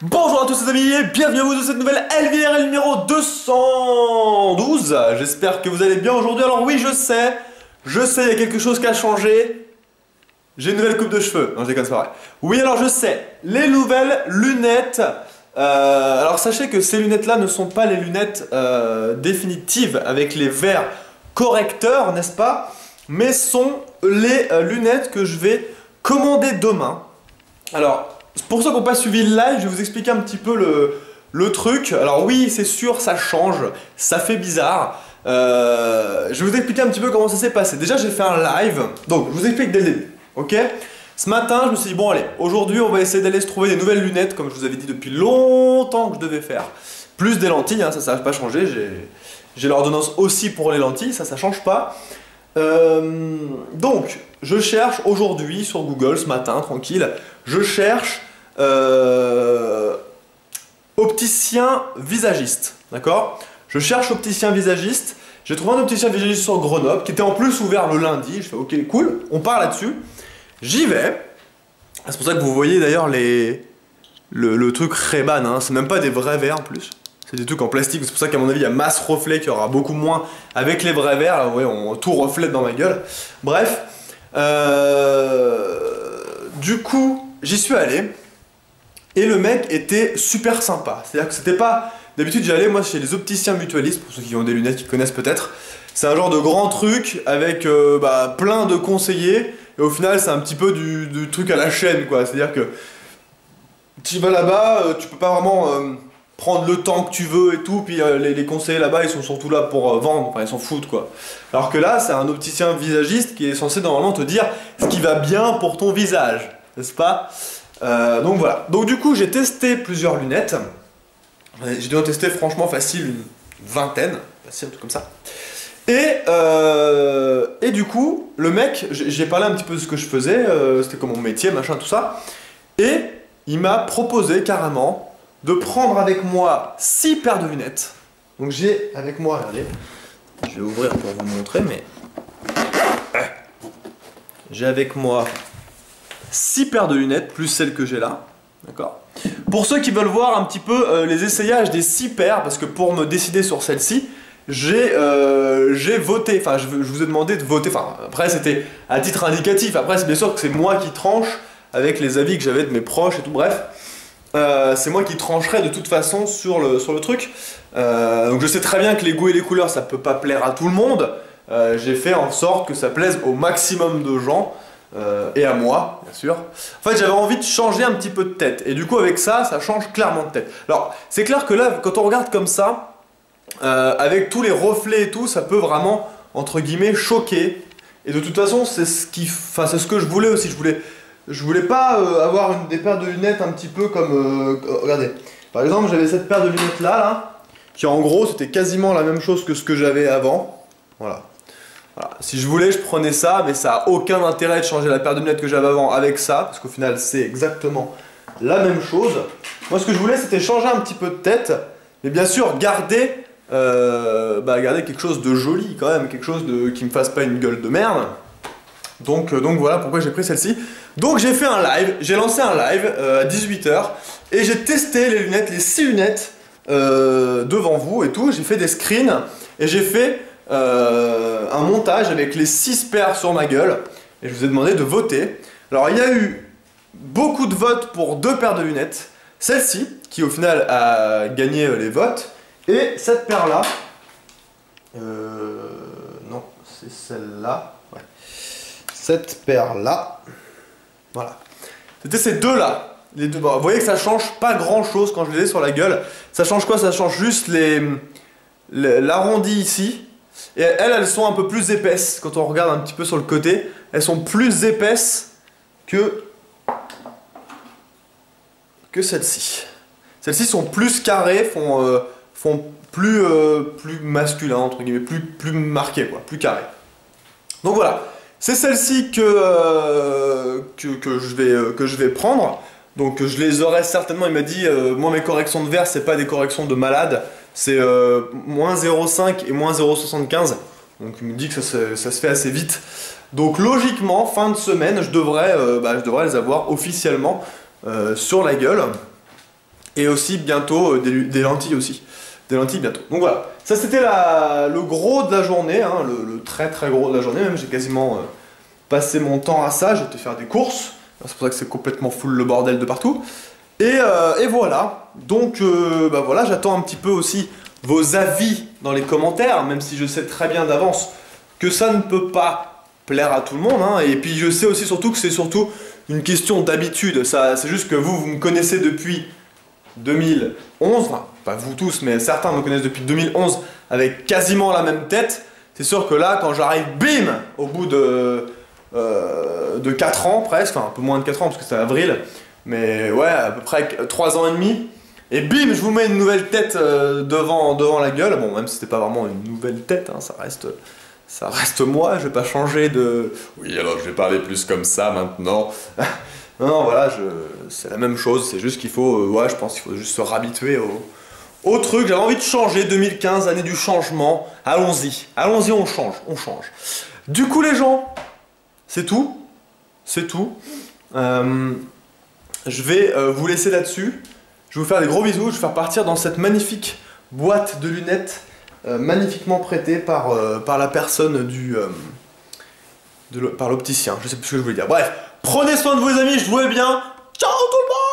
Bonjour à tous les amis et bienvenue à vous dans cette nouvelle LVRL numéro 212. J'espère que vous allez bien aujourd'hui. Alors oui, je sais, il y a quelque chose qui a changé. J'ai une nouvelle coupe de cheveux. Non, je déconne, c'est pas vrai. Oui, alors je sais, les nouvelles lunettes. Alors sachez que ces lunettes-là ne sont pas les lunettes définitives avec les verres correcteurs, n'est-ce pas? Mais sont les lunettes que je vais commander demain. Alors, pour ceux qui n'ont pas suivi le live, je vais vous expliquer un petit peu le truc. Alors oui, c'est sûr, ça change, ça fait bizarre. Je vais vous expliquer un petit peu comment ça s'est passé. Déjà, j'ai fait un live, donc je vous explique dès le début, ok? Ce matin, je me suis dit, bon allez, aujourd'hui, on va essayer d'aller se trouver des nouvelles lunettes, comme je vous avais dit depuis longtemps que je devais faire. Plus des lentilles, hein, ça n'a pas changé. J'ai l'ordonnance aussi pour les lentilles, ça change pas. Donc, je cherche aujourd'hui sur Google, ce matin, tranquille, je cherche opticien visagiste, d'accord? Je cherche opticien visagiste, j'ai trouvé un opticien visagiste sur Grenoble, qui était en plus ouvert le lundi, je fais ok, cool, on part là-dessus, j'y vais, c'est pour ça que vous voyez d'ailleurs le truc Ray-Ban, hein, c'est même pas des vrais verres en plus. C'est des trucs en plastique, c'est pour ça qu'à mon avis il y a masse reflet qu'il y aura beaucoup moins avec les vrais verres. Là, vous voyez, tout reflète dans ma gueule. Bref, du coup, j'y suis allé et le mec était super sympa. C'est-à-dire que c'était pas... D'habitude j'allais moi chez les opticiens mutualistes, pour ceux qui ont des lunettes qui connaissent peut-être. C'est un genre de grand truc avec plein de conseillers et au final c'est un petit peu du truc à la chaîne quoi. C'est-à-dire que tu vas là-bas, tu peux pas vraiment... prendre le temps que tu veux et tout, puis les conseillers là-bas ils sont surtout là pour vendre, enfin ils s'en foutent quoi. Alors que là c'est un opticien visagiste qui est censé normalement te dire ce qui va bien pour ton visage, n'est-ce pas? Donc voilà, donc du coup j'ai testé plusieurs lunettes, j'ai dû en tester franchement facile une vingtaine, facile un truc comme ça. Et du coup le mec, j'ai parlé un petit peu de ce que je faisais, c'était comme mon métier, machin tout ça, et il m'a proposé carrément de prendre avec moi 6 paires de lunettes. Donc j'ai avec moi, regardez, je vais ouvrir pour vous montrer, mais j'ai avec moi 6 paires de lunettes, plus celles que j'ai là, d'accord? Pour ceux qui veulent voir un petit peu les essayages des 6 paires, parce que pour me décider sur celle-ci, j'ai voté, enfin je vous ai demandé de voter, enfin après c'était à titre indicatif, après c'est bien sûr que c'est moi qui tranche, avec les avis que j'avais de mes proches et tout, bref. C'est moi qui trancherai de toute façon sur le truc. Donc je sais très bien que les goûts et les couleurs ça peut pas plaire à tout le monde. J'ai fait en sorte que ça plaise au maximum de gens et à moi bien sûr. En fait j'avais envie de changer un petit peu de tête et du coup avec ça change clairement de tête. Alors c'est clair que là quand on regarde comme ça avec tous les reflets et tout ça peut vraiment entre guillemets choquer et de toute façon c'est ce que je voulais aussi. Je voulais pas avoir des paires de lunettes un petit peu comme... regardez, par exemple j'avais cette paire de lunettes là, qui en gros c'était quasiment la même chose que ce que j'avais avant. Voilà. Si je voulais je prenais ça, mais ça a aucun intérêt de changer la paire de lunettes que j'avais avant avec ça, parce qu'au final c'est exactement la même chose. Moi ce que je voulais c'était changer un petit peu de tête, mais bien sûr garder quelque chose de joli quand même, quelque chose qui me fasse pas une gueule de merde. Donc voilà pourquoi j'ai pris celle-ci. Donc j'ai fait un live, j'ai lancé un live à 18 h et j'ai testé les lunettes, les 6 lunettes devant vous et tout. J'ai fait des screens et j'ai fait un montage avec les 6 paires sur ma gueule et je vous ai demandé de voter. Alors il y a eu beaucoup de votes pour 2 paires de lunettes. Celle-ci qui au final a gagné les votes et cette paire-là, non c'est celle-là. Ouais. Cette paire-là, voilà. C'était ces deux-là. Les deux. Bon, vous voyez que ça change pas grand-chose quand je les ai sur la gueule. Ça change quoi? Ça change juste l'arrondi ici. Et elles sont un peu plus épaisses. Quand on regarde un petit peu sur le côté, elles sont plus épaisses que celles-ci. Celles-ci sont plus carrées, font plus masculin, entre guillemets, plus marquées, quoi, plus carrées. Donc voilà. C'est celle-ci que je vais prendre. Donc je les aurai certainement, il m'a dit, moi mes corrections de verre c'est pas des corrections de malade, c'est moins 0,5 et moins 0,75. Donc il me dit que ça se fait assez vite. Donc logiquement, fin de semaine, je devrais les avoir officiellement sur la gueule. Et aussi bientôt des lentilles aussi. Des lentilles bientôt. Donc voilà, ça c'était le gros de la journée, hein, le très très gros de la journée. Même j'ai quasiment passé mon temps à ça, j'ai été faire des courses. C'est pour ça que c'est complètement full le bordel de partout. Et voilà, donc bah voilà, j'attends un petit peu aussi vos avis dans les commentaires, même si je sais très bien d'avance que ça ne peut pas plaire à tout le monde, hein. Et puis je sais aussi surtout que c'est surtout une question d'habitude. C'est juste que vous me connaissez depuis 2011, enfin pas vous tous, mais certains me connaissent depuis 2011 avec quasiment la même tête. C'est sûr que là, quand j'arrive, bim, au bout de 4 ans presque, enfin un peu moins de 4 ans parce que c'est avril, mais ouais, à peu près 3 ans et demi, et bim, je vous mets une nouvelle tête devant la gueule. Bon, même si c'était pas vraiment une nouvelle tête, hein, ça reste moi, je vais pas changer de... Oui, alors je vais parler plus comme ça maintenant. Non, voilà, c'est la même chose, c'est juste qu'il faut, ouais, je pense qu'il faut juste se réhabituer au truc. J'avais envie de changer, 2015, année du changement, allons-y, on change. Du coup les gens, c'est tout. Je vais vous laisser là-dessus. Je vais vous faire des gros bisous. Je vais faire partir dans cette magnifique boîte de lunettes, magnifiquement prêtée par la personne par l'opticien. Je sais plus ce que je voulais dire. Bref, prenez soin de vos amis, jouez bien. Ciao tout le monde!